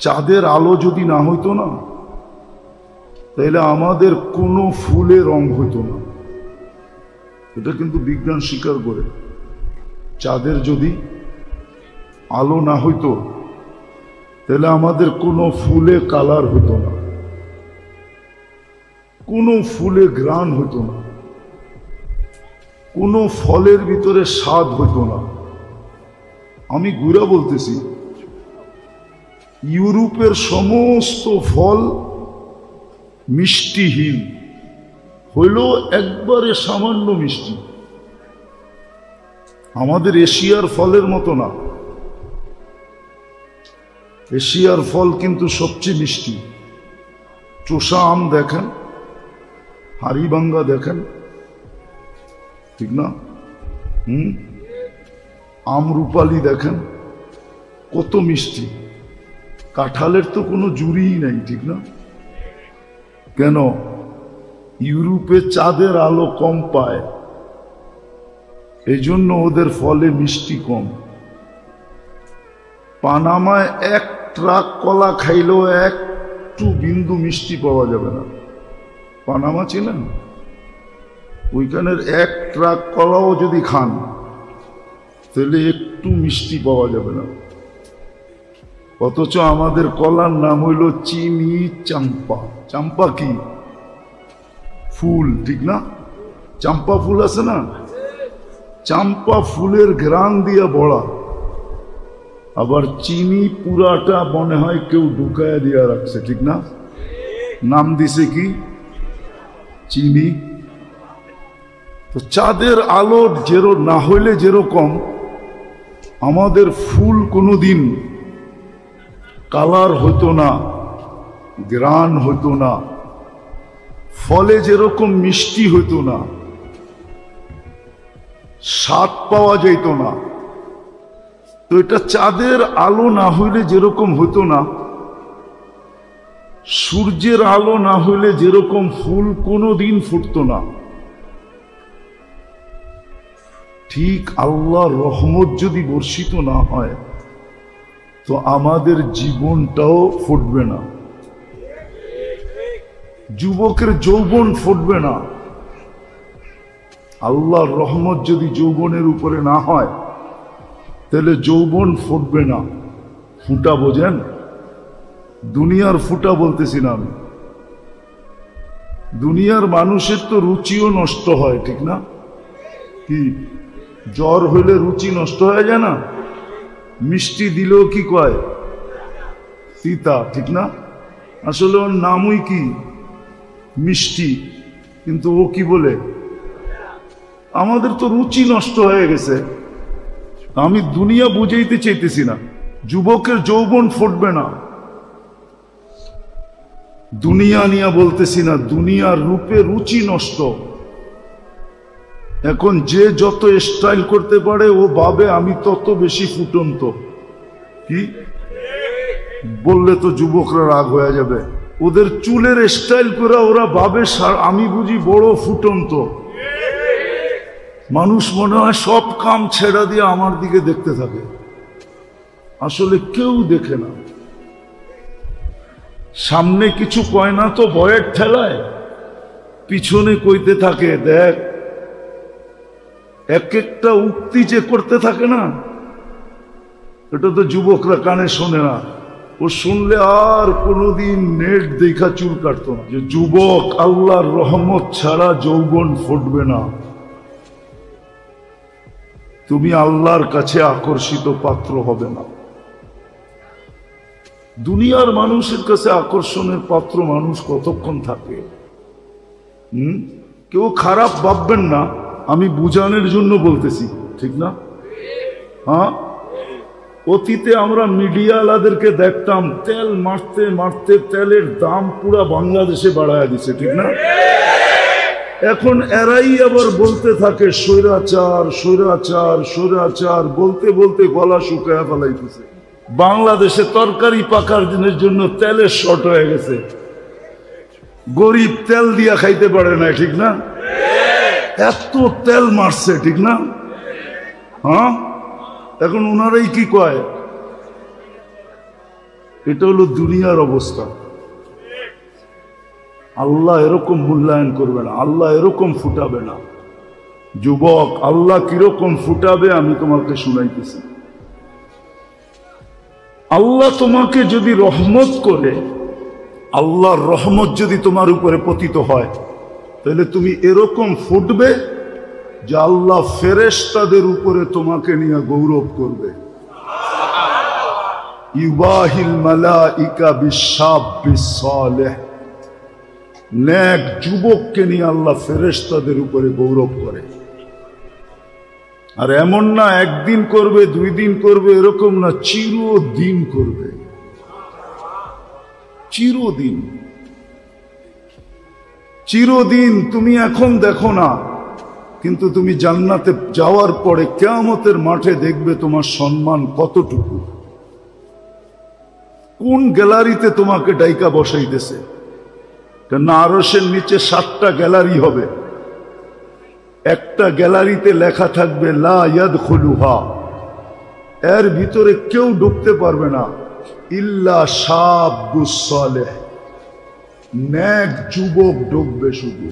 চাঁদের আলো যদি না হইতো না, তাহলে আমাদের কোনো ফুলে রং হইতো না। এটা কিন্তু বিজ্ঞান স্বীকার করে। চাঁদের যদি আলো না হইতো, তাহলে আমাদের কোনো ফুলে কালার হইতো না, কোনো ফুলে ঘ্রাণ হইতো না, কোনো ফলের ভিতরে স্বাদ হইতো না। আমি ঘুরা বলতেছি, ইউরোপের সমস্ত ফল মিষ্টিহীন, হইল একবারে সামান্য মিষ্টি। আমাদের এশিয়ার ফলের মতো না। এশিয়ার ফল কিন্তু সবচেয়ে মিষ্টি। চোষা আম দেখেন, হাড়িভাঙ্গা দেখেন, ঠিক না? আমরুপালি দেখেন, কত মিষ্টি। কাঁঠালের তো কোনো জুড়িই নাই, ঠিক না? কেন? ইউরোপে চাঁদের আলো কম পায়, এই জন্য ওদের ফলে মিষ্টি কম। পানামায় এক ট্রাক কলা খাইলেও একটু বিন্দু মিষ্টি পাওয়া যাবে না। পানামা ছিলেন, ওইখানের এক ট্রাক কলাও যদি খান, তাহলে একটু মিষ্টি পাওয়া যাবে না। অথচ আমাদের কলার নাম হইল চিনি চাম্পা। চাম্পা কি? ফুল, ঠিক না? চাম্পা ফুল আছে না? চাম্পা ফুলের ঘ্রাণ দিয়ে বড়া, আবার চিনি পুরাটা মনে হয় কেউ ঢুকায়া দিয়া রাখছে, ঠিক না? নাম দিছে কি? চিনি। তো চাঁদের আলো না হইলে যেরকম আমাদের ফুল কোনোদিন কালার হতো না, ঘ্রাণ হতো না, ফলে যেরকম মিষ্টি হতো না, স্বাদ পাওয়া যেত না, তো এটা চাঁদের আলো না হইলে যেরকম হতো না, সূর্যের আলো না হইলে যেরকম ফুল কোনোদিন ফুটতো না, ঠিক আল্লাহর রহমত যদি বর্ষিত না হয়, তো আমাদের জীবনটাও ফুটবে না। যুবকের যৌবন ফুটবে না। আল্লাহর রহমত যদি যৌবনের উপরে না হয়, তাহলে যৌবন ফুটবে না। ফুটা বোঝেন? দুনিয়ার ফুটা বলতেছি না আমি। দুনিয়ার মানুষের তো রুচিও নষ্ট হয়, ঠিক না? কি জ্বর হইলে রুচি নষ্ট হয়ে যায় না? মিষ্টি দিলেও কি কয়? তিতা, ঠিক না? আসলে ওর নামই কি? মিষ্টি, কিন্তু ও কি বলে? আমাদের তো রুচি নষ্ট হয়ে গেছে। আমি দুনিয়া বুঝাইতে চাইতেছি না, যুবকের যৌবন ফুটবে না। দুনিয়া নিয়ে বলতেছি না, দুনিয়ার রূপে রুচি নষ্ট। এখন যে যত স্টাইল করতে পারে ও ভাবে আমি তত বেশি ফুটন্ত। কি বললে তো যুবকরা রাগ হয়ে যাবে। ওদের চুলের স্টাইল করে ওরা ভাবে আমি বুঝি বড় ফুটন্ত। মানুষ মনে হয় সব কাম ছেড়া দিয়ে আমার দিকে দেখতে থাকে, আসলে কেউ দেখে না। সামনে কিছু কয় না তো ভয়ের ঠেলায় পিছনে কইতে থাকে, দেখ। এক একটা উক্তি যে করতে থাকে না, এটা তো যুবকরা কানে শোনে না। ও শুনলে আর কোনোদিন নেট দেখা চুল কাটতো না। যে যুবক, আল্লাহর রহমত ছাড়া যৌবন ফুটবে না। তুমি আল্লাহর কাছে আকর্ষিত পাত্র হবে না। দুনিয়ার মানুষের কাছে আকর্ষণের পাত্র মানুষ কতক্ষণ থাকে? কেউ খারাপ ভাববেন না, আমি বুঝানোর জন্য বলতেছি, ঠিক না? হ্যাঁ, অতীতে আমরা মিডিয়াওয়ালাদেরকে দেখতাম তেল মারতে মারতে তেলের দাম পুরা বাংলাদেশে বাড়ায় দিছে, ঠিক না? এখন এরাই আবার বলতে থাকে স্বৈরাচার স্বৈরাচার স্বৈরাচার, বলতে বলতে গলা শুকায়া ফেলাইতেছে। বাংলাদেশে তরকারি পাকার দিনের জন্য তেলের শর্ট হয়ে গেছে, গরিব তেল দিয়া খাইতে পারে না, ঠিক না? এত তেল মারছে, ঠিক না? হ্যাঁ, এখন ওনারাই কি কয়? এটা হলো দুনিয়ার অবস্থা। আল্লাহ এরকম মূল্যায়ন করবে না, আল্লাহ এরকম ফুটাবে না। যুবক, আল্লাহ কিরকম ফুটাবে আমি তোমাকে শুনাইতেছি। আল্লাহ তোমাকে যদি রহমত করে, আল্লাহর রহমত যদি তোমার উপরে পতিত হয়, তাহলে তুমি এরকম ফুটবে যে আল্লাহ ফেরেশতাদের উপরে তোমাকে নিয়ে গৌরব করবে। ইউবাহিল মালাইকা বিশাব্বিস সালেহ, নেক যুবককে নিয়ে আল্লাহ ফেরেশতাদের উপরে গৌরব করে। আর এমন না একদিন করবে, 2 দিন করবে, এরকম না, চিরদিন করবে, চিরদিন। চিরদিন তুমি এখন দেখো না, কিন্তু তুমি জান্নাতে যাওয়ার পরে কিয়ামতের মাঠে দেখবে তোমার সম্মান কতটুকু। কোন গ্যালারিতে তোমাকে ডাইকা বসাইতেছে? কেন আরশের নিচে 7টা গ্যালারি হবে, একটা গ্যালারিতে লেখা থাকবে লা ইয়াদখুলুহা, এর ভিতরে কেউ ঢুকতে পারবে না, ইল্লা শাবুস সালেহ, নেক যুবক ঢুকবে শুধু।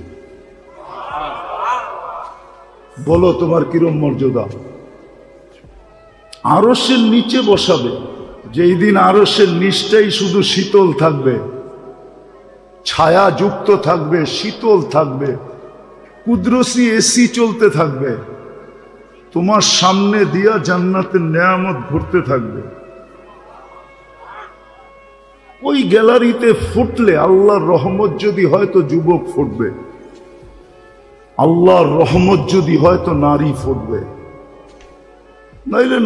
বলো তোমার কিরম মর্যাদা? আরশের নিচে বসাবে, যেই দিন আরশের নিচটাই শুধু শীতল থাকবে, ছায়া যুক্ত থাকবে, শীতল থাকবে, কুদরতি এসি চলতে থাকবে, তোমার সামনে দিয়া জান্নাতের নেয়ামত ঘুরতে থাকবে। ওই গ্যালারিতে ফুটলে আল্লাহর রহমত যদি হয় তো যুবক ফুটবে, আল্লাহর রহমত যদি হয় তো নারী ফুটবে, নাইলে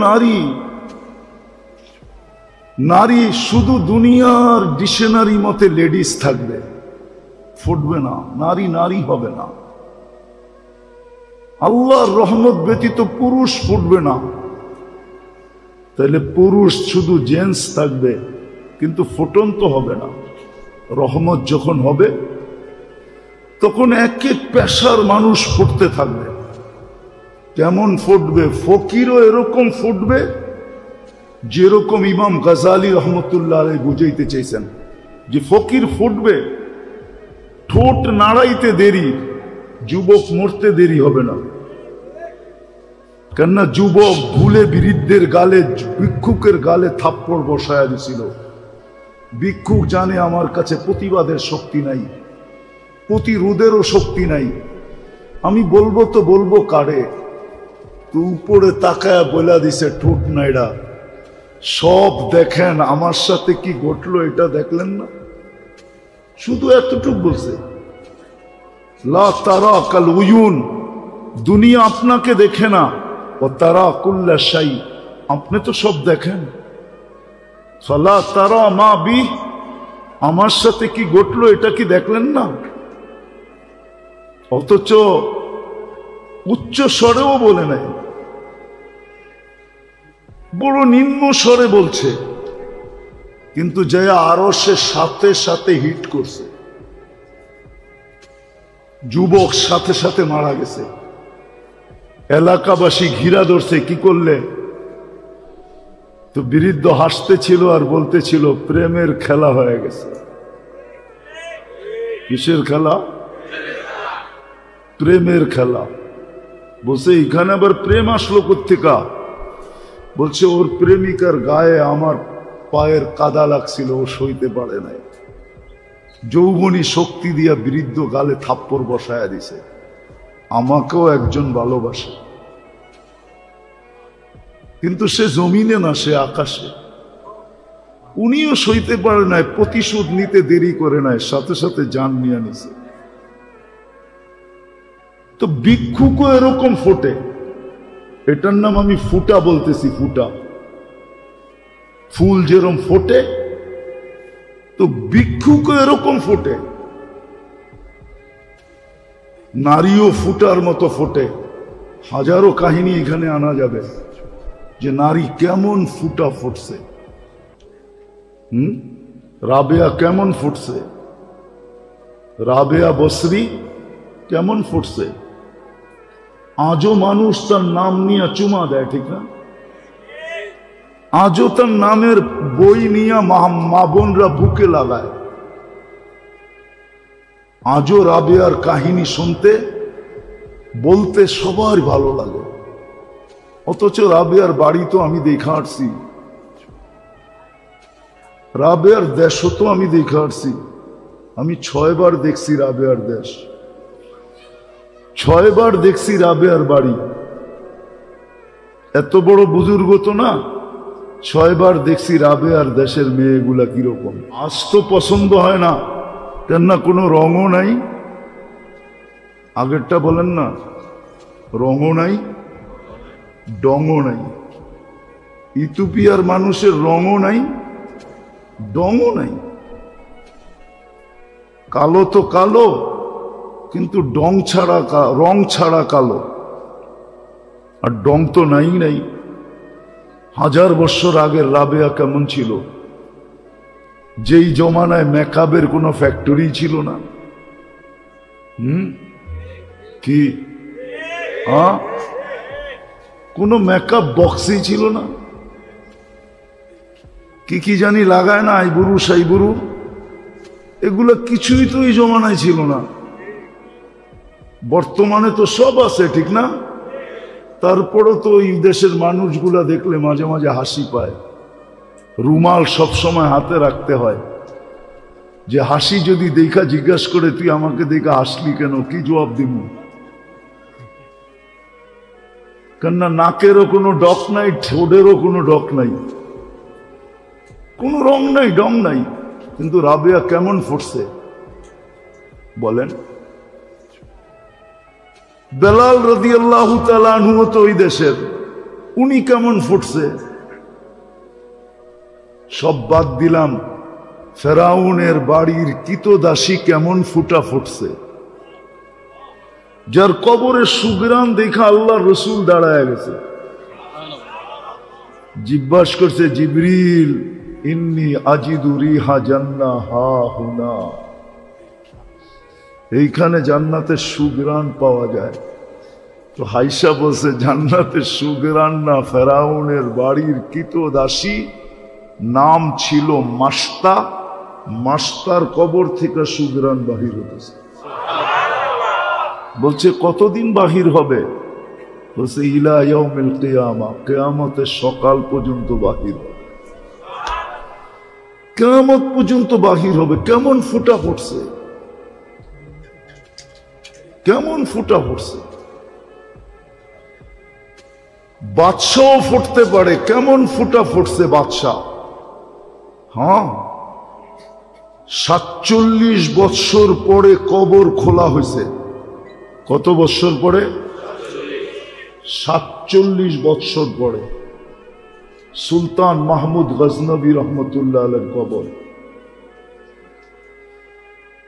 নারী শুধু দুনিয়ার ডিকশনারি মতে লেডিস থাকবে, ফুটবে না, নারী হবে না। আল্লাহর রহমত ব্যতীত পুরুষ ফুটবে না, তাহলে পুরুষ শুধু জেন্টস থাকবে, কিন্তু ফুটন্ত হবে না। রহমত যখন হবে তখন এক এক পেশার মানুষ ফুটতে থাকবে। কেমন ফুটবে? ফকিরও এরকম ফুটবে যেরকম ইমাম গাজালি রহমতুল্লাহ আলাইহি বুঝাইতে চাইছেন, যে ফকির ফুটবে, ঠোঁট নাড়াইতে দেরি, যুবক মরতে দেরি হবে না। কেননা যুবক ভুলে বিরুদ্ধের গালে, ভিক্ষুকের গালে থাপ্পড় বসায়া দিছিল। ভিক্ষুক জানে আমার কাছে প্রতিবাদের শক্তি নাই, প্রতিরোধেরও শক্তি নাই, আমি বলবো তো বলবো কারে, তো উপরে তাকায়া বলা দিছে ঠোঁট নাইড়া, সব দেখেন আমার সাথে কি ঘটলো এটা দেখলেন না? শুধু এতটুকু বলছে, লা তারা কাল উয়ুন, দুনিয়া আপনাকে দেখে না, ও তারা কুল্লা শাই, আপনি তো সব দেখেন। ফালা তারা মা বি, আমার সাথে কি ঘটলো এটা কি দেখলেন না? অথচ উচ্চ স্বরেও বলে নাই, বড় নিম্ন স্বরে বলছে, কিন্তু যে আরো সে সাথে সাথে হিট করছে। যুবক সাথে সাথে মারা গেছে, এলাকাবাসী ঘিরা ধরছে, কি করলে? তো বৃদ্ধ হাসতেছিল আর বলতেছিল প্রেমের খেলা হয়ে গেছে। কিসের খেলা? প্রেমের খেলা। বলছে এখানে আবার প্রেম আসলো কোত্থেকা? বলছে ওর প্রেমিকার গায়ে আমার পায়ের কাদা লাগছিল, ও সইতে পারে নাই, যৌবনী শক্তি দিয়া বৃদ্ধ গালে থাপ্পড় বসায়া দিছে। আমাকেও একজন ভালোবাসে, কিন্তু সে জমিনে না, সে আকাশে। উনিও সইতে পারে নাই, প্রতিশোধ নিতে দেরি করে নাই, সাথে সাথে জান নিয়ে নিছে। তো ভিক্ষুকও এরকম ফোটে, এটার নাম আমি ফুটা বলতেছি, ফুটা। ফুল যেরকম ফোটে, তো ভিক্ষুকও এরকম ফোটে। নারীও ফুটার মতো ফোটে। হাজারো কাহিনী এখানে আনা যাবে যে নারী কেমন ফুটা ফুটছে। রাবেয়া কেমন ফুটছে, রাবেয়া বসরি কেমন ফুটছে। আজও মানুষ তার নাম নিয়ে চুমা দেয়, ঠিক না? আজও তার নামের বই নিয়ে মা বোনরা বুকে লাগায়। আজও রাবেয়ার কাহিনী শুনতে বলতে সবার ভালো লাগে। অথচ রাবেয়ার বাড়ি তো আমি দেখা আসছি, রাবেয়ার দেশও তো আমি দেখা আসছি। আমি 6 বার দেখছি রাবেয়ার দেশ, 6 বার দেখছি রাবেয়ার বাড়ি। এত বড় বুজুর্গ তো না, 6 বার দেখছি রাবেয়ার দেশের মেয়েগুলা কিরকম। আজ তো পছন্দ হয় না, কেননা কোনো রঙও নাই। আগেরটা বলেন না, রঙও নাই, ডঙও নাই। ইথিওপিয়ার মানুষের রঙও নাই, ডঙও নাই। কালো তো কালো, কিন্তু রং ছাড়া কালো। আর ডং তো নাই নাই। 1000 বছর আগের রাবেয়া কেমন ছিল, যেই জমানায় মেকআপের কোনো ফ্যাক্টরি ছিল না। কি কোনো মেকআপ বক্সই ছিল না। কি জানি লাগায় না, আইবুরু সাইবুরু, এগুলো কিছুই তো এই জমানায় ছিল না। বর্তমানে তো সব আছে, ঠিক না? তারপরও তো এই দেশের মানুষগুলা দেখলে মাঝে মাঝে হাসি পায়। রুমাল সব সময় হাতে রাখতে হয়, যে হাসি যদি দেখা জিজ্ঞাসা করে তুই আমাকে দেখা হাসলি কেন, কি জবাব দিব? কেননা নাকেরও কোনো ডক নাই, ঠোঁটেরও কোনো ডক নাই, কোনো রং নাই, ডং নাই। কিন্তু রাবেয়া কেমন ফুটছে বলেন? বেলাল রাদিয়াল্লাহু তাআলা আনহু তো ওই দেশের, উনি কেমন ফুটছে? সব বাদ দিলাম, ফেরাউনের বাড়ির কিতদাসী কেমন ফুটছে, যার কবরে সুগ্রাম দেখা আল্লাহ রসুল দাঁড়ায় গেছে। জিজ্ঞাসা করছে, জিবরিল ইন্নী আজিদু রিহা জান্নাহ হা হুনা, এইখানে জান্নাতের সুগ্রাণ পাওয়া যায়। তো হাইসা বলছে, জান্নাতের সুগ্রাণ না, ফেরাউনের বাড়ির কিতদাসী, নাম ছিল মাস্তা। মাস্তার কবর থেকে সুগ্রাণ বাহির হতেছে। বলছে কতদিন বাহির হবে? বলছে ইলা ইয়াউমিল কিয়ামা, কিয়ামতের সকাল পর্যন্ত বাহির হবে, কিয়ামত পর্যন্ত বাহির হবে। কেমন ফুটা ফুটছে, কেমন ফুটা ফুটছে। বাদশাহ ফুটতে পারে, কেমন ফুটা ফুটছে বাদশাহ। হ্যাঁ, 47 বৎসর পরে কবর খোলা হয়েছে। কত বৎসর পরে? 47 বৎসর পরে সুলতান মাহমুদ গজনবী রহমতুল্লাহ আলাইহির কবর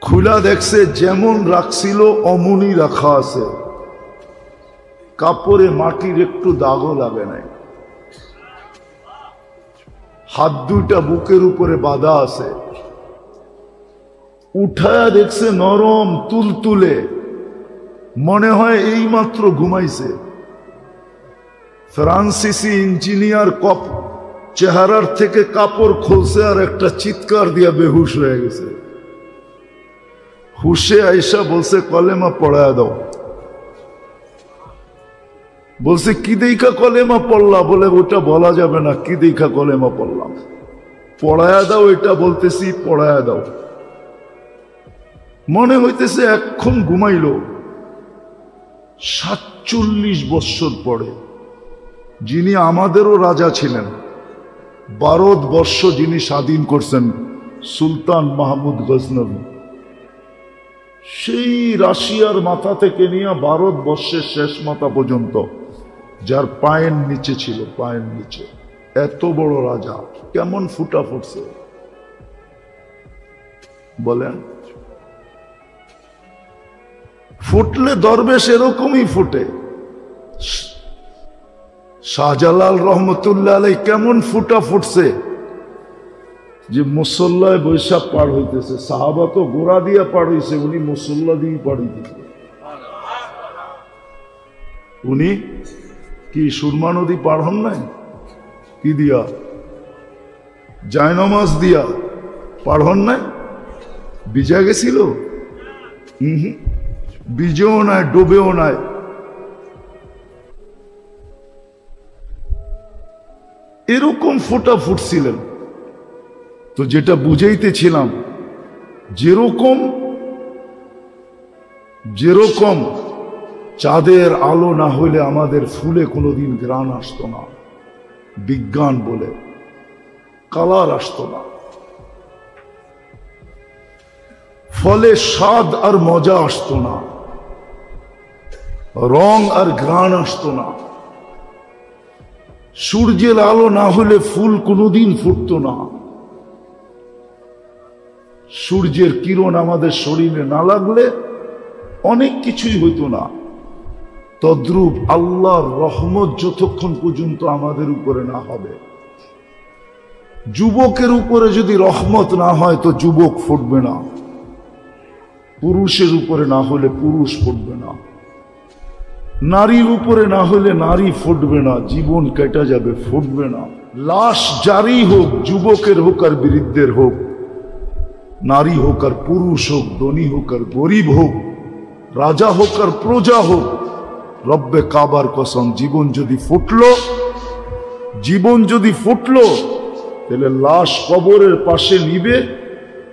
খুলা দেখছে, যেমন রাখছিল অমনি রাখা আছে। কাপড়ে মাটির একটু দাগও লাগে নাই। হাত দুইটা বুকের উপরে বাঁধা আছে। উঠায়া দেখছে নরম তুলতুলে, মনে হয় এই মাত্র ঘুমাইছে। ফ্রান্সিসি ইঞ্জিনিয়ার চেহারার থেকে কাপড় খুলছে আর একটা চিৎকার দিয়া বেহুশ হয়ে গেছে। হুশে আইসা বলছে কলেমা পড়ায় দাও। বলছে কি দেখা কলেমা পড়লা? বলে ওটা বলা যাবে না, কি দেখা কলেমা পড়লাম। পড়ায়া দাও, এটা বলতেছি পড়ায়া দাও। মনে হইতেছে এখন ঘুমাইল। 47 বৎসর পরে, যিনি আমাদেরও রাজা ছিলেন, ভারতবর্ষ যিনি স্বাধীন করছেন, সুলতান মাহমুদ গজনবী, সেই রাশিয়ার মাথা থেকে নিয়ে ভারতবর্ষের শেষ মাথা পর্যন্ত, যার পায়ের নিচে ছিল, পায়ের নিচে, এত বড় রাজা কেমন ফুটা ফুটছে বলেন? ফুটলে দরবেশ এরকমই ফুটে। শাহজালাল রহমতুল্লাহ আলাইহি কেমন ফুটা ফুটছে, যে মুসল্লায় বৈশাখ পার হইতেছে। সাহাবা তো গোড়া দিয়া পার হইছে, উনি মুসল্লা দিয়ে পার হইতেছে। উনি কি সুরমা নদী পার হন নাই? কি দিয়া? জায়নামাজ দিয়া পার হন নাই? ভিজা গেছিল? ভিজেও নাই, ডোবেও নাই। এরকম ফোঁটা ফুটছিলেন। তো যেটা বুঝাইতেছিলাম, যেরকম যেরকম চাঁদের আলো না হলে আমাদের ফুলে কোনোদিন ঘ্রাণ আসতো না, বিজ্ঞান বলে কালার আসতো না, ফলে স্বাদ আর মজা আসতো না, রং আর ঘ্রাণ আসতো না। সূর্যের আলো না হলে ফুল কোনোদিন ফুটতো না। সূর্যের কিরণ আমাদের শরীরে না লাগলে অনেক কিছুই হইতো না। তদ্রূপ আল্লাহর রহমত যতক্ষণ পর্যন্ত আমাদের উপরে না হবে, যুবকের উপরে যদি রহমত না হয় তো যুবক ফুটবে না, পুরুষের উপরে না হলে পুরুষ ফুটবে না, নারীর উপরে না হলে নারী ফুটবে না, জীবন কেটে যাবে, ফুটবে না। লাশ যারই হোক, যুবকের হোক আর বৃদ্ধের হোক, নারী হোক আর পুরুষ হোক, ধনী হোক আর গরিব হোক, রাজা হোক আর প্রজা হোক, রব্বে কাবার কসম, জীবন যদি ফুটলো তাহলে লাশ কবরের পাশে নিবে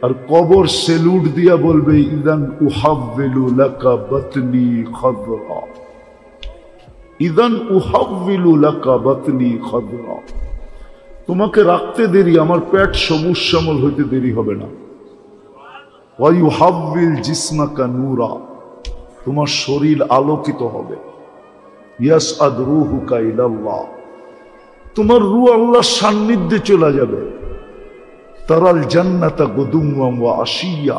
আর কবর সেলুট দিয়া বলবে, ইদান উহাব্বিলু লাকা বাতনি খাদরা, ইদান উহাব্বিলু লাকা বাতনি খাদরা। তোমাকে রাখতে দেরি, আমার পেট সবুজ শ্যামল হইতে দেরি হবে না। ওয়া ইউহাব্বিল জিসমাকা নূরা, তোমার শরীর আলোকিত হবে। ইয়াসআদ রূহুকা ইলাল্লাহ, তোমার রূহ আল্লাহর সান্নিধ্যে চলে যাবে। তারাল জান্নাতা গুদুওয়াম ওয়া আশিয়া,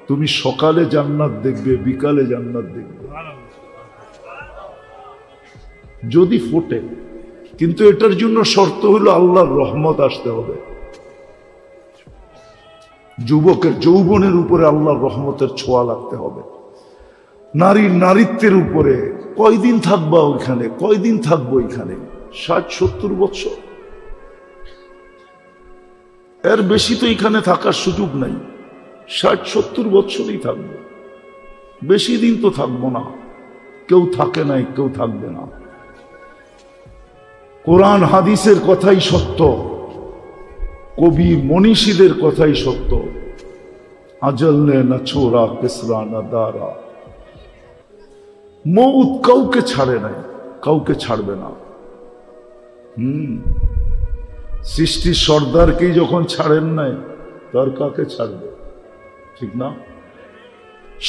তুমি সকালে জান্নাত দেখবে, বিকালে জান্নাত দেখবে যদি ফোটে। কিন্তু এটার জন্য শর্ত হলো আল্লাহর রহমত আসতে হবে। যুবকের যৌবনের উপরে আল্লাহর রহমতের ছোঁয়া লাগতে হবে। নারীর নারীত্বের উপরে কয়দিন থাকবা ওইখানে, কয়দিন থাকবো এখানে? 60-70 বছর, এর বেশি তো এখানে থাকার সুযোগ নাই। 60-70 বছরই থাকবো, বেশি দিন তো থাকবো না। কেউ থাকে নাই, কেউ থাকবে না। কোরআন হাদিসের কথাই সত্য, কবি মনীষীদের কথাই সত্য। আজল নে না ছোড়া কেসরা না দারা, মৌত কাউকে ছাড়ে নাই, কাউকে ছাড়বে না। সৃষ্টির সর্দারকেই যখন ছাড়েন নাই, তার কাকে ছাড়বে? ঠিক না?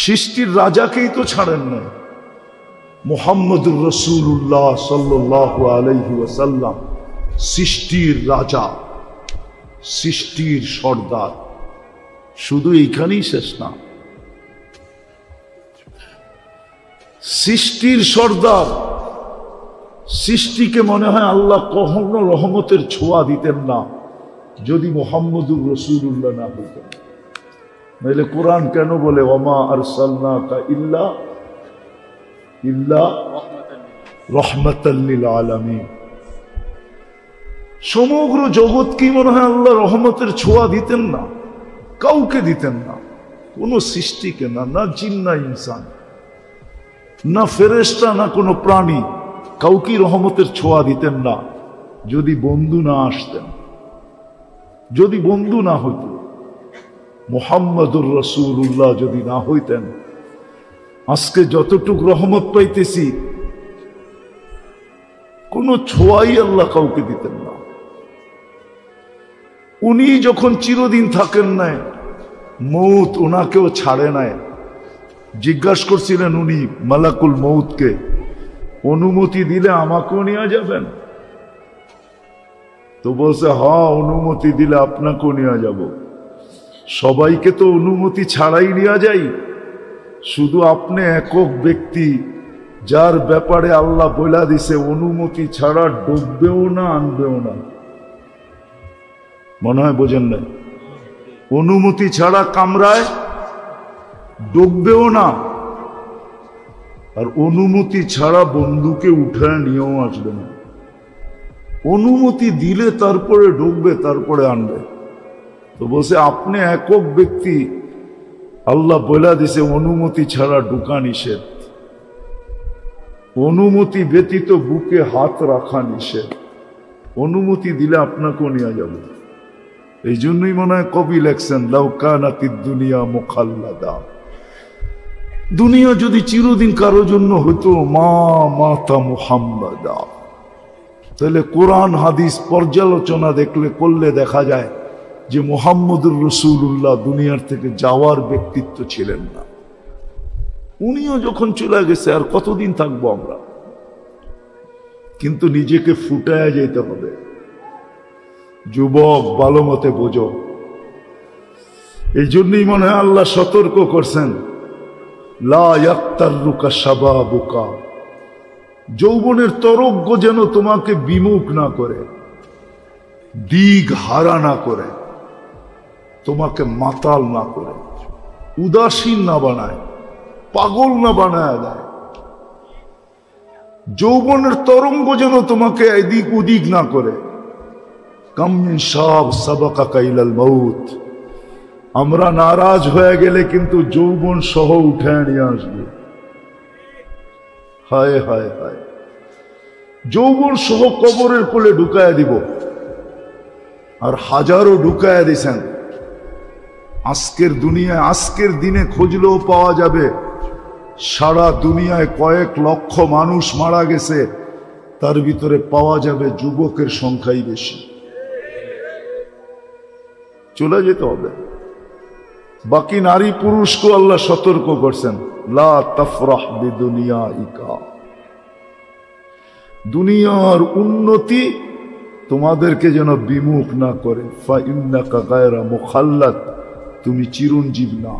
সৃষ্টির রাজাকেই তো ছাড়েন নাই। মুহাম্মদুর রাসূলুল্লাহ সাল্লাল্লাহু আলাইহি ওয়াসাল্লাম সৃষ্টির রাজা, সৃষ্টির সর্দার। শুধু এইখানেই শেষ না, সৃষ্টির সর্দার। সৃষ্টিকে মনে হয় আল্লাহ কখনো রহমতের ছোঁয়া দিতেন না যদি মুহাম্মদুর রাসূলুল্লাহ না হইতেন। নাহলে কোরআন কেন বলে ওমা আরসালনাকা ইল্লা রাহমাতাল লিল আলামিন? সমগ্র জগৎ কি মনে হয় আল্লাহ রহমতের ছোঁয়া দিতেন না? কাউকে দিতেন না, কোন সৃষ্টিকে না, না জিন না ইনসান, না ফেরেশতা, না কোনো প্রাণী, কাউকে রহমতের ছোঁয়া দিতেন না যদি বন্ধু না আসতেন, যদি বন্ধু না হইত। মুহাম্মদুর রাসূলুল্লাহ যদি না হইতেন, আজকে যতটুক রহমত পাইতেছি কোন ছোঁয়াই আল্লাহ কাউকে দিতেন না। উনি যখন চিরদিন থাকেন নাই, মৌত ওনাকেও ছাড়ে নাই। জিজ্ঞাসা করছিলেন উনি মালাকুল মৌতকে, অনুমতি দিলে আমাকেও নিয়ে যাবেন? তো বলছে, হ্যাঁ, অনুমতি দিলে আপনাকেও নিয়ে যাব। সবাইকে তো অনুমতি ছাড়াই নিয়ে যাই, শুধু আপনি একক ব্যক্তি যার ব্যাপারে আল্লাহ বলে দিছে অনুমতি ছাড়া ডুববেও না, আনবেও না। মনে হয় বোঝেন নাই? অনুমতি ছাড়া কামরায় ডুববেও না, আর অনুমতি ছাড়া বন্ধুকে উঠায় নিয়েও আসবে না। অনুমতি দিলে তারপরে ঢুকবে, তারপরে আনবে। তো বলছে আপনি একক ব্যক্তি, আল্লাহ বলে দিছে অনুমতি ছাড়া ঢুকা নিষেধ, অনুমতি ব্যতীত বুকে হাত রাখা নিষেধ। অনুমতি দিলে আপনাকেও নিয়ে যাবে। এই জন্যই মনে হয় কবি লেখছেন লাউ কানাতিদ দুনিয়া মুখাল্লাদা, দুনিয়া যদি চিরদিন কারো জন্য হতো মা মাতা মুহাম্মাদা। তাহলে কোরআন হাদিস পর্যালোচনা করলে দেখা যায় যে মুহাম্মদুর রাসূলুল্লাহ দুনিয়ার থেকে যাওয়ার ব্যক্তিত্ব ছিলেন না। উনিও যখন চলে গেছে আর কতদিন থাকবো আমরা? কিন্তু নিজেকে ফুটায় যেতে হবে। যুবক ভালো মতে বোঝো। এই জন্যই মনে হয় আল্লাহ সতর্ক করছেন লা ইয়াক্তাররুকা শাবাবুকা, যৌবনের তরঙ্গ যেন তোমাকে বিমুখ না করে, দিক হারা না করে, তোমাকে মাতাল না করে, উদাসীন না বানায়, পাগল না বানায় দেয়। যৌবনের তরঙ্গ যেন তোমাকে এদিক ওদিক না করে। কাম মিন শাব সাবাকাকা ইলাল মাউত, আমরা নারাজ হয়ে গেলে কিন্তু যৌবন সহ উঠে নিয়ে আসবে। হায় হায় হায়, যৌবন সহ কবরের কোলে ঢুকায় দিব। আর হাজারো ঢুকায় দিছেন। আজকের দুনিয়ায়, আজকের দিনে খুঁজলেও পাওয়া যাবে সারা দুনিয়ায় কয়েক লক্ষ মানুষ মারা গেছে, তার ভিতরে পাওয়া যাবে যুবকের সংখ্যাই বেশি। চলে যেতে হবে। বাকি নারী পুরুষকে আল্লাহ সতর্ক করছেন লা তাফরাহ বিদুনিয়াইকা, দুনিয়ার উন্নতি তোমাদেরকে যেন বিমুখ না করে। ফাইন্নাকা গায়রা মুখাল্লাদ, তুমি চিরঞ্জীব না,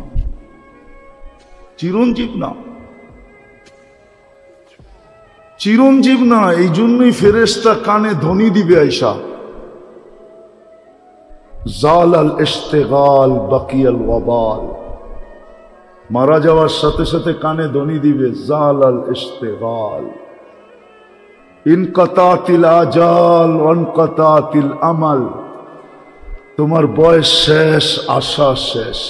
চিরঞ্জীব না, চিরঞ্জীব না। এই জন্যই ফেরেশতা কানে ধ্বনি দিবে আইসা জালাল ইশতিগাল বাকিয়াল ওয়াবাল, মারা যাওয়ার সাথে সাথে কানে ধ্বনি দিবে জালাল ইশতিগাল, ইনকাতাতিল আজাল ওয়ানকাতাতিল আমাল, তোমার বয়স শেষ, আশা শেষ।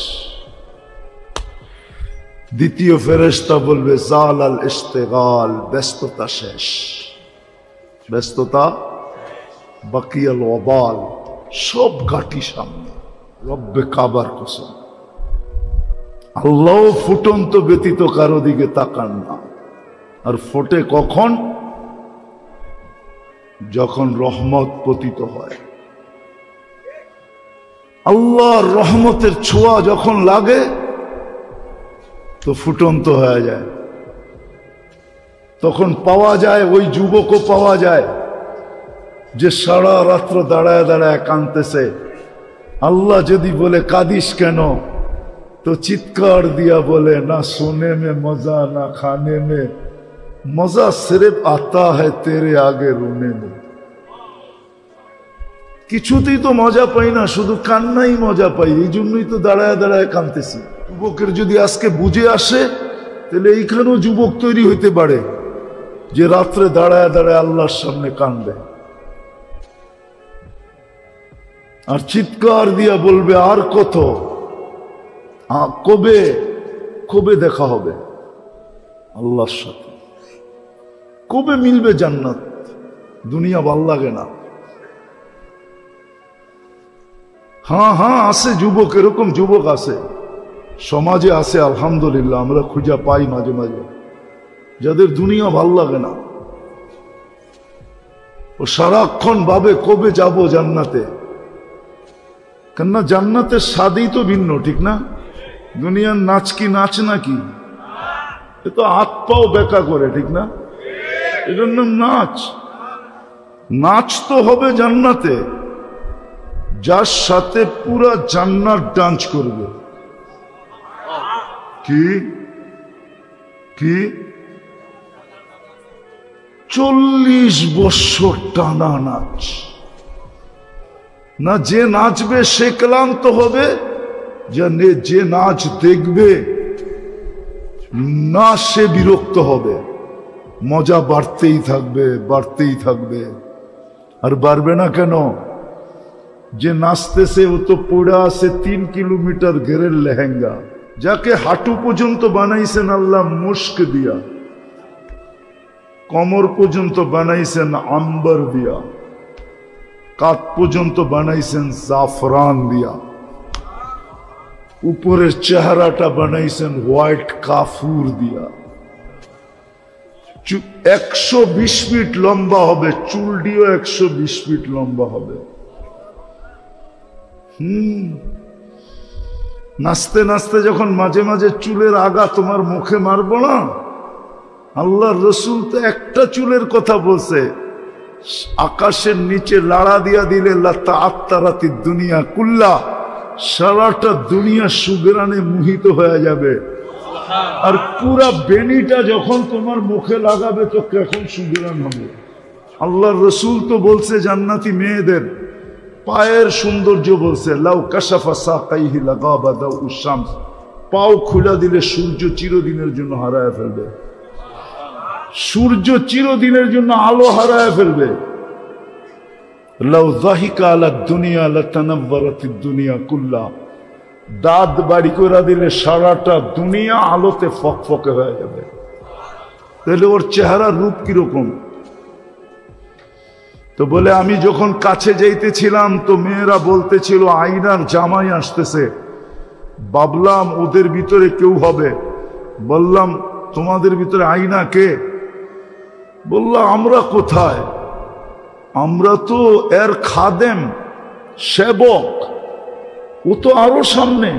দ্বিতীয় ফেরেশতা বলবে জালাল ইশতিগাল, ব্যস্ততা শেষ, ব্যস্ততা, বাকিয়াল ওয়াবাল, সব ঘাটি সামনে। রব্বে কাবার কসম, আল্লাহ ফুটন্ত ব্যতীত কারো দিকে তাকান না। আর ফোটে কখন? যখন রহমত পতিত হয়। আল্লাহর রহমতের ছোঁয়া যখন লাগে তো ফুটন্ত হয়ে যায়। তখন পাওয়া যায়, ওই যুবকও পাওয়া যায় যে সারা রাত্র দাঁড়ায় দাঁড়ায় কাঁদতেছে। আল্লাহ যদি বলে কাঁদিস কেন, তো চিৎকার দিয়া বলে না সোনে মে মজা না খানে মে মজা, সির্ফ আতা হ্যায় তেরে আগে রোনে মে। কিছুতেই তো মজা পাই না, শুধু কান্নাই মজা পাই। এই জন্যই তো দাঁড়ায় দাঁড়ায় কাঁদতেছি। যুবকের যদি আজকে বুঝে আসে, তাহলে এইখানেও যুবক তৈরি হইতে পারে যে রাত্রে দাঁড়ায় দাঁড়ায় আল্লাহর সামনে কান্দে আর চিৎকার দিয়া বলবে আর কত, কবে কবে দেখা হবে আল্লাহর সাথে, কবে মিলবে জান্নাত। দুনিয়া ভাল লাগে না। হ্যাঁ হ্যাঁ, আছে যুবক, এরকম যুবক আছে সমাজে, আছে আলহামদুলিল্লাহ, আমরা খুঁজা পাই মাঝে মাঝে, যাদের দুনিয়া ভাল লাগে না। ও সারাক্ষণ ভাবে কবে যাব জান্নাতে। কেননা জান্নাতের স্বাদই তো ভিন্ন, ঠিক না? দুনিয়ার নাচ কি নাচ নাকি? এ তো হাত পাও বেকা করে, ঠিক না? এটার নাম নাচ। নাচ তো হবে জান্নাতে, যার সাথে পুরা জান্নাত ডান্স করবে। কি কি 40 বছর টানা নাচ না। যে নাচবে সে ক্লান্ত হবে, যে নাচ দেখবে না সে বিরক্ত হবে। মজা বাড়তেই থাকবে, বাড়তেই থাকবে। আর বাড়বে না কেন? যে নাচতেছে ও তো পড়ে আছে 3 কিলোমিটার ঘেরের লেহেঙ্গা, যাকে হাঁটু পর্যন্ত বানাইছেন আল্লাহ মুস্ক দিয়া, কমর পর্যন্ত বানাইছেন আম্বার দিয়া, কাত পর্যন্ত বানাইছেন জাফরান দিয়া, উপরের চেহারাটা বানাইছেন হোয়াইট কাফুর দিয়া, 120 ফিট লম্বা হবে, চুলটিও 120 ফিট লম্বা হবে। নাচতে নাচতে যখন মাঝে মাঝে চুলের আগা তোমার মুখে মারবো না, আল্লাহর রসুল তো একটা চুলের কথা বলছে, আকাশের নিচে লাড়া দিয়া দিলে লাতা আত্মারাতি দুনিয়া কুল্লা, সারাটা দুনিয়া সুগরানে মোহিত হয়ে যাবে। আর পুরা বেনিটা যখন তোমার মুখে লাগাবে তো কখন সুগরান হবে। আল্লাহর রসুল তো বলছে জান্নাতি মেয়েদের পায়ের সৌন্দর্য বলছে, লাউ কাশাফা সাকাইহি লাগাবা দাউ শামস, পাও খুলে দিলে সূর্য চিরদিনের জন্য হারায় ফেলবে, সূর্য চিরদিনের জন্য আলো হারায় ফেলবে। লাউ যাহিকা আলা দুনিয়া লাতানাওয়ারাতিদ দুনিয়া কুল্লা, দাঁত বাড়ি করে দিলে সারাটা দুনিয়া আলোতে ফকফকে হয়ে যাবে। তাহলে ওর চেহারার রূপ কিরকম? তো বলে আমি যখন কাছে যাইতেছিলাম তো মেয়েরা বলতেছিল আয়নার জামাই আসতেছে, ভাবলাম ওদের ভিতরে কেউ হবে। বললাম তোমাদের ভিতরে আয়না কে? বললাম আমরা কোথায়, আমরা তো এর খাদেম সেবক, ও তো আরো সামনে।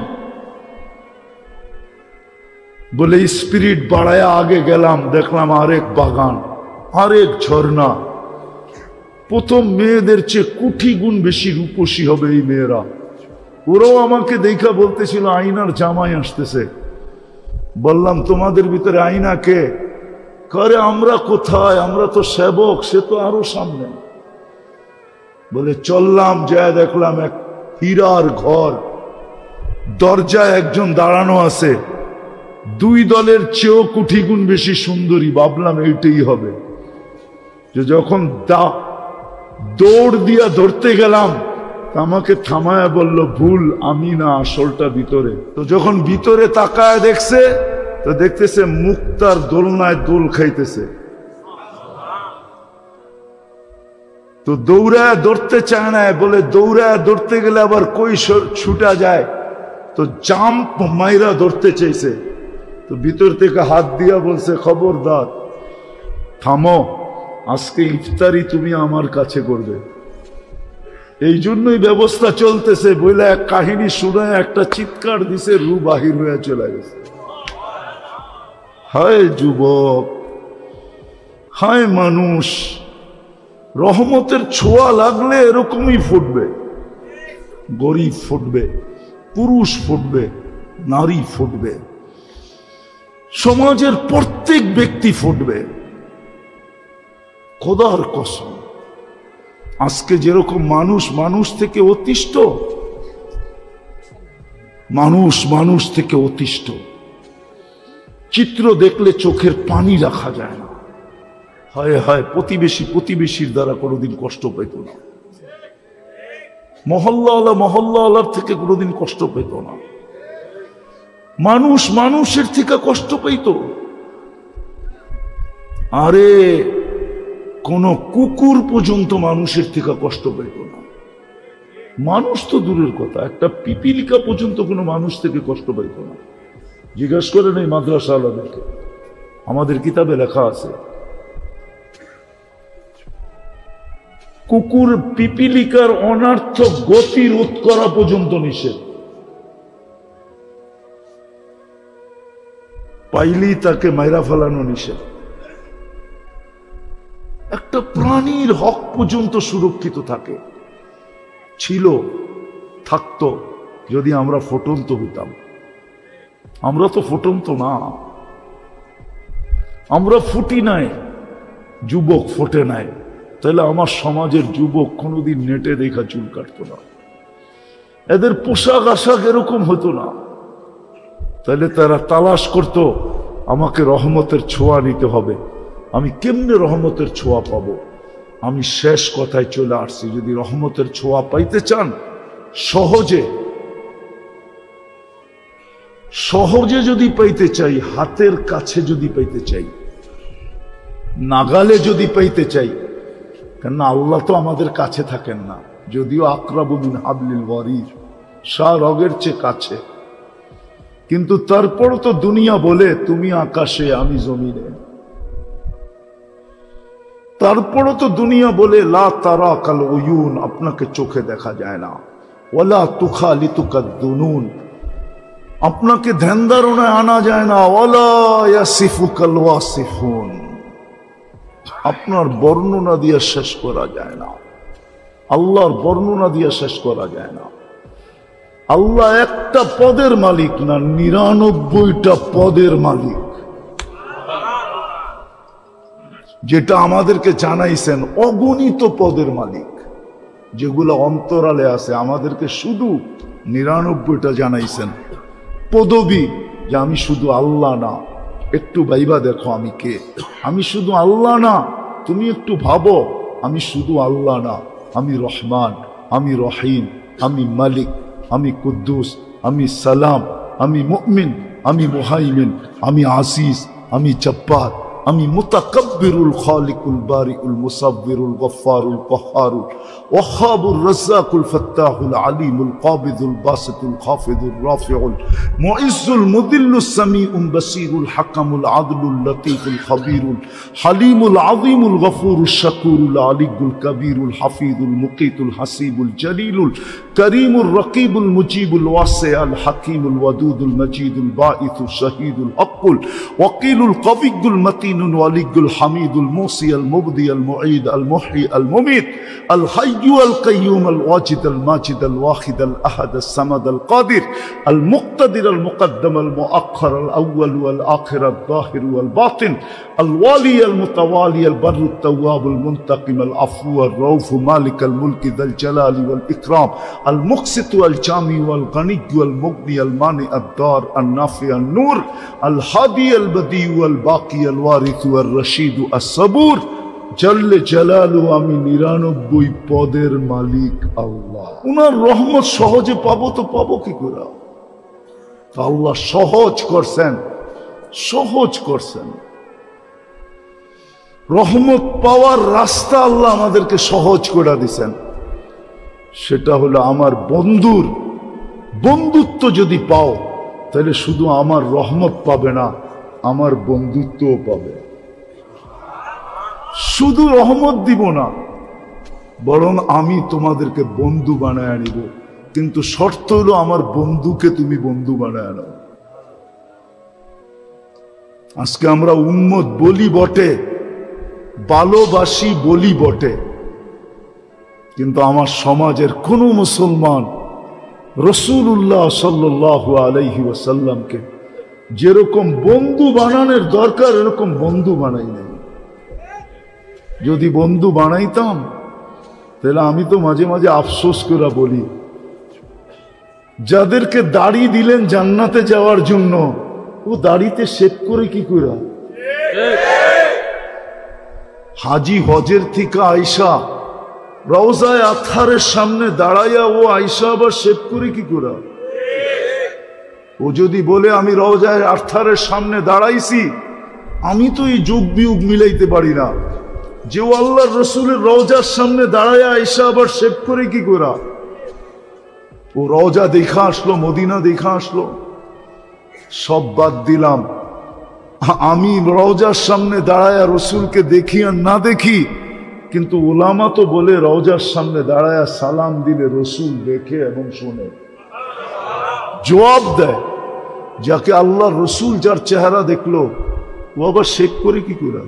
বলে স্পিরিট বাড়ায় আগে গেলাম, দেখলাম আরেক বাগান, আরেক ঝর্ণা। প্রথম মেয়েদের চেয়ে কোটি গুণ বেশি রূপসী হবে এই মেয়েরা। ওরাও আমাকে দেখা বলতেছিল আয়নার জামাই আসতেছে। বললাম তোমাদের ভিতরে আয়না কে? করে আমরা কোথায়, আমরা তো সেবক, সে তো আরো সামনে। বলে চললাম, যায় দেখলাম এক হীরার ঘর, দরজায় একজন দাঁড়ানো আছে, 2 দলের চেয়েও কোটি গুণ বেশি সুন্দরী। ভাবলাম এইটাই হবে। যে যখন দৌড় দিয়া ধরতে গেলাম, আমাকে থামায়া বলল ভুল, আমি না, আসলটা ভিতরে। তো যখন ভিতরে তাকায় দেখছে তো দেখতেছে মুক্তার দোলনায় দোল খাইতেছে। তো দৌড়ায় ধরতে চায় না, বলে দৌড়ায় ধরতে গেলে আবার কই ছুটা যায়, তো জাম্প মাইরা ধরতে চাইছে। তো ভিতর থেকে হাত দিয়া বলছে খবরদার, থামো, আজকে ইফতারি তুমি আমার কাছে করবে। এই জন্যই ব্যবস্থা চলতেছে। বলে এক কাহিনী শুনে একটা চিৎকার দিছে, রু বাহির হয়ে চলে গেছে। হায় যুবক, হায় মানুষ, রহমতের ছোঁয়া লাগলে এরকমই ফুটবে। গরিব ফুটবে, পুরুষ ফুটবে, নারী ফুটবে, সমাজের প্রত্যেক ব্যক্তি ফুটবে। খোদার কসম, আজকে যেরকম মানুষ মানুষ থেকে অতিষ্ঠ, মানুষ মানুষ থেকে অতিষ্ঠ, চিত্র দেখলে চোখের পানি রাখা যায় না। হায় হায়, প্রতিবেশী প্রতিবেশীর দ্বারা কোনোদিন কষ্ট পেত না, মহল্লাওয়ালা মহল্লাওয়ালার থেকে কোনোদিন কষ্ট পেত না, মানুষ মানুষের থেকে কষ্ট পেত। আরে কোন কুকুর পর্যন্ত মানুষের থেকে কষ্ট পেত না। মানুষ তো দূরের কথা, একটা পিপিলিকা পর্যন্ত কোনো মানুষ থেকে কষ্ট পেত না। জিজ্ঞেস করেন এই মাদ্রাসা আলাদেরকে, আমাদের কিতাবে লেখা আছে কুকুর পিপিলিকার অনার্থক গতি রোধ করা পর্যন্ত নিষেধ। পাইলেই তাকে মাইরা ফেলানো নিষেধ। একটা প্রাণীর হক পর্যন্ত সুরক্ষিত থাকে, ছিল, থাকতো যদি আমরা ফুটন্ত হইতাম। আমরা তো ফুটন্ত না, আমরা ফুটি নাই, যুবক ফোটে নাই। তাহলে আমার সমাজের যুবক কোনোদিন নেটে দেখা চুল কাটতো না, এদের পোশাক আশাক এরকম হতো না। তাহলে তারা তালাশ করত আমাকে রহমতের ছোঁয়া নিতে হবে, আমি কেমনে রহমতের ছোঁয়া পাবো। আমি শেষ কথায় চলে আসছি। যদি রহমতের ছোঁয়া পাইতে চান, সহজে সহজে যদি পাইতে চাই, হাতের কাছে যদি পাইতে চাই, নাগালে যদি পাইতে চাই, কেননা আল্লাহ তো আমাদের কাছে থাকেন না, যদিও আকরাবু মিন হাবলিল ওয়ারিদ, রগের চেয়ে কাছে, কিন্তু তারপর তো দুনিয়া বলে তুমি আকাশে আমি জমিনে। তারপরও তো দুনিয়া বলে লা তারা কাল উয়ুন, আপনাকে চোখে দেখা যায় না, ওয়ালা তুখালিতুকা দুনুন, আপনাকে ধ্যান ধারণায় আনা যায় না, ওয়ালা ইয়াসিফুকাল ওয়াসিফুন, আপনার বর্ণনা দিয়ে শেষ করা যায় না, আল্লাহর বর্ণনা দিয়ে শেষ করা যায় না। আল্লাহ একটা পদের মালিক না, 99টা পদের মালিক, যেটা আমাদেরকে জানাইছেন, অগণিত পদের মালিক, যেগুলো অন্তরালে আছে, আমাদেরকে শুধু 99টা জানাইছেন। পদবী, যে আমি শুধু আল্লাহ না, একটু ভাইবা দেখো আমি কে, আমি শুধু আল্লাহ না, তুমি একটু ভাবো আমি শুধু আল্লাহ না, আমি রহমান, আমি রহিম, আমি মালিক, আমি কুদ্দুস, আমি সালাম, আমি মুমিন, আমি মুহাইমিন, আমি আজিজ, আমি জব্বার, আমি মুতাকাব্বিরুল খালিকুল বারিউল মুসাব্বিরুল গফফারুল কহ্হারুল ওয়াহ্হাবুর রাজ্জাকুল ফাত্তাহুল আলিমুল কাবিদুল বাসিতুল খাফিদুর রাফিউল মুইজ্জুল মুদিল্লুস সামিউল বাসীরুল হাকামুল আদলুল লতীফুল খবীরুল হালিমুল আযীমুল গফুরুশ শাকুরুল আলিয়ুল কবীরুল হাফিজুল মুকীতুল হাসিবুল জলিলুল করিমুর রকিবুল মুজিবুল ওয়াসিউল হাকীমুল ওয়াদুদুল মজিদুল বাঈসুশ শাহীদুল হকুল ওয়াকিলুল কবিয়্যুল মতিন الولي الحميد الموصي المبدي المعيد المحيي المميت الحي القيوم الواجد الماجد الواحد الأحد الصمد القادر المقتدر المقدم المؤخر الأول والآخر الظاهر والباطن الوالي المتوالي البر التواب المنتقم العفو الرؤوف مالك الملك ذا الجلال والإكرام المقسط والجامع والغني والمغني المانع الدار النافع النور الهادي البديع والباقي الوارث والرشيد الصبور জল্লে জালালু, আমি 99 পদের মালিক আল্লাহ। উনার রহমত সহজে পাবো তো পাবো কি করে? আল্লাহ সহজ করছেন, সহজ করছেন। রহমত পাওয়ার রাস্তা আল্লাহ আমাদেরকে সহজ করে দিছেন। সেটা হলো আমার বন্ধুর বন্ধুত্ব যদি পাও, তাহলে শুধু আমার রহমত পাবে না, আমার বন্ধুত্বও পাবে। শুধু রহমত দিব না, বরং আমি তোমাদেরকে বন্ধু বানায় আনিব, কিন্তু শর্ত হলো আমার বন্ধুকে তুমি বন্ধু বানায় আনো। আজকে আমরা উম্মত বলি বটে, ভালোবাসি বলি বটে, কিন্তু আমার সমাজের কোন মুসলমান রাসূলুল্লাহ সাল্লাল্লাহু আলাইহি ওয়াসাল্লামকে যেরকম বন্ধু বানানোর দরকার এরকম বন্ধু বানাই নাই। যদি বন্ধু বানাইতাম তাহলে আমি তো মাঝে মাঝে আফসোস করে বলি, যাদেরকে দাড়ি দিলেন জান্নাতে যাওয়ার জন্য, ও দাড়িতে শেভ করে কি করে? হাজি হজের থেকে আয়সা রওজায়ে আতহারের সামনে দাঁড়াইয়া ও আয়সা আবার শেভ করে কি করে? ও যদি বলে আমি রওজায়ে আতহারের সামনে দাঁড়াইছি, আমি তো এই যুগ বিয়োগ মিলাইতে পারি না যে ও আল্লাহর রসুলের রওজার সামনে দাঁড়ায় আয়সা আবার শেভ করে কি করে? ও রওজা দেখা আসলো, মদিনা দেখা আসলো, সব বাদ দিলাম। আমি রওজার সামনে দাঁড়ায় রসুলকে দেখি আর না দেখি, কিন্তু ওলামা তো বলে রওজার সামনে দাঁড়ায় সালাম দিলে রসুল দেখে এবং শোনে, জবাব দেয়। যাকে আল্লাহ রসুল যার চেহারা দেখলো, ও আবার শেখ করে কি করে?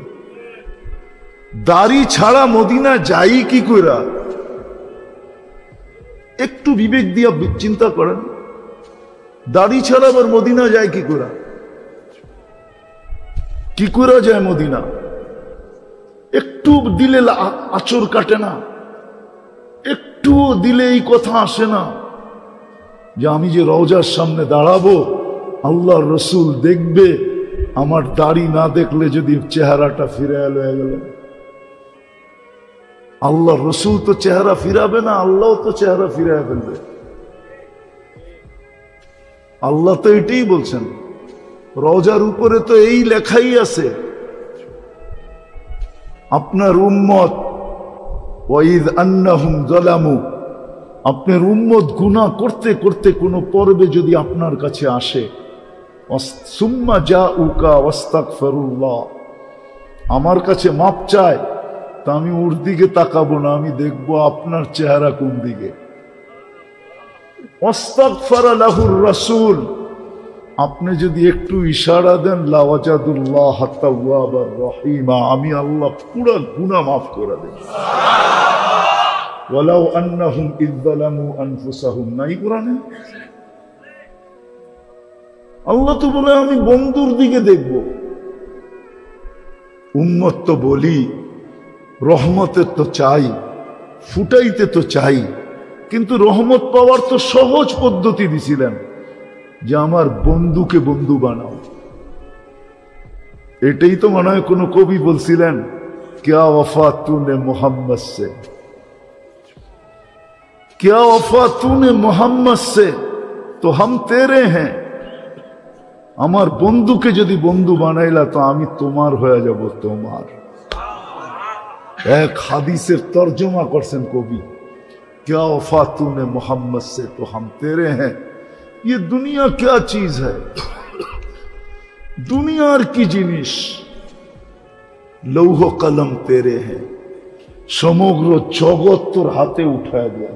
দাড়ি ছাড়া মদিনা যাই কি করে? একটু বিবেক দিয়া চিন্তা করেন, দাড়ি ছাড়া আবার মদিনা যায় কি করে? কি করে যায় মদিনা? একটু দিলে আচর কাটে না, একটু দিলে এই কথা আসে না যে আমি যে রওজার সামনে দাঁড়াবো, আল্লাহর রসুল দেখবে, আমার দাড়ি না দেখলে যদি চেহারাটা ফিরে এলো গেল। আল্লাহ রসুল তো চেহারা ফিরাবে না, আল্লাহ তো চেহারা ফিরায় ফেলবে। আল্লাহ তো এটাই বলছেন, রওজার উপরে তো এই লেখাই আছে, আপনার উম্মত ওয়াইদ আন্নাহুম যালামু, আপনার উম্মত গুনাহ করতে করতে কোন পর্বে যদি আপনার কাছে আসে, সুম্মা জাউকা ওয়াস্তাগফিরুল্লাহ, আমার কাছে মাপ চায়, তা আমি ওর দিকে তাকাবো না, আমি দেখবো আপনার চেহারা কোন দিকে। ওয়াস্তাগফারা লাহুর রাসূল, আপনি যদি একটু ইশারা দেন, লাওয়াজাদুল্লাহ তাওয়াবার রহিমা, আমি আল্লাহ পুরো গুনাহ মাফ করে দেব। ওয়ালাউ আন্নাহুম ইয যালামু আনফুসাহুম, নাই কোরআনে? আল্লাহ তো বলে আমি বন্ধুর দিকে দেখব। উম্মত তো বলি রহমতের তো চাই, ফুটাইতে তো চাই, কিন্তু রহমত পাওয়ার তো সহজ পদ্ধতি দিছিলেন, যে আমার বন্ধুকে বন্ধু বানাও। এটাই তো মনে হয় কোনো কবি বলছিলেন, क्या वफा तूने मोहम्मद से, क्या वफा तूने मोहम्मद से, तो हम तेरे हैं। আমার বন্ধুকে যদি বন্ধু বানাইলা তো আমি তোমার হয়ে যাব, তোমার। এক হাদিসের তর্জমা করছেন কবি, क्या वफा तूने मोहम्मद से तो हम तेरे हैं। ये दुनिया क्या चीज है, দুনিয়ার কি জিনিস, লৌহ কলম তেরে হ্যাঁ, সমগ্র জগৎ তোর হাতে উঠায় দেয়া।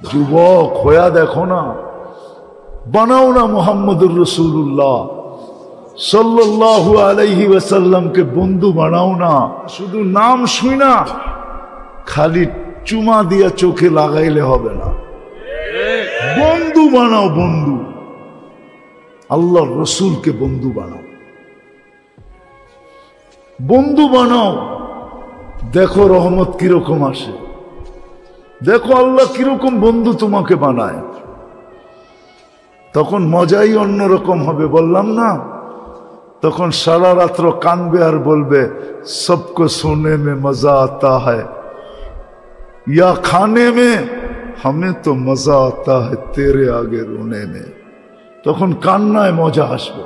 যুবক হইয়া দেখো না, বানাও না মুহাম্মদুর রাসূলুল্লাহ সাল্লাল্লাহু আলাইহি ওয়াসাল্লামকে বন্ধু বানাও না। শুধু নাম শুই না, খালি চুমা দিয়া চোখে লাগাইলে হবে না, বন্ধু বানাও, বন্ধু। আল্লাহর রসুলকে বন্ধু বানাও, বন্ধু বানাও। দেখো রহমত কিরকম আসে, দেখো আল্লাহ কিরকম বন্ধু তোমাকে বানায়, তখন মজাই অন্যরকম হবে। বললাম না, তখন সারা রাত্র কানবে আর বলবে, সবকো সোনে মে মজা আতা হ্যায়, ইয়া খানে মে, हमें तो मजा आता है तेरे आगे रोने में। তখন কান্নায় মজা আসবে,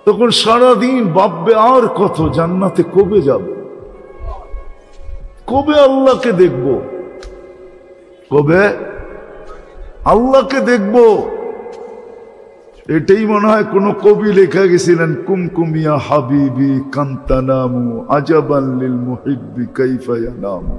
তখন সারাদিন ভাববে আর কত, জান্নাতে কবে যাব, কবে আল্লাহকে দেখব, কবে আল্লাহকে দেখব। এটাই মনে হয় কোন কবি লেখা গেছিলেন, কুমকুমিয়া হাবিবি কান্তানামু আজাবান লিল মুহিব্বি কাইফা ইয়ানামু।